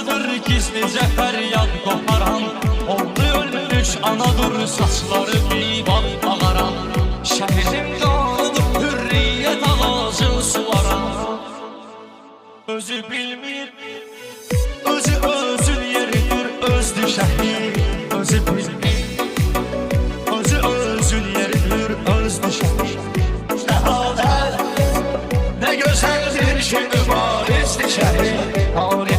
Saçdadır gizlicə fəryad qoparan, oldu ölmüş anadır saçları bibat ağaran. Şəhidin qanıdır hürriyyət ağacı suvaran. Özü bilmir, özün yeridir özdür şəhid. Özü bilmir, özün yeridir özdür şəhid. Şəhadət nə gözəldir ki mübarizdir şəhid.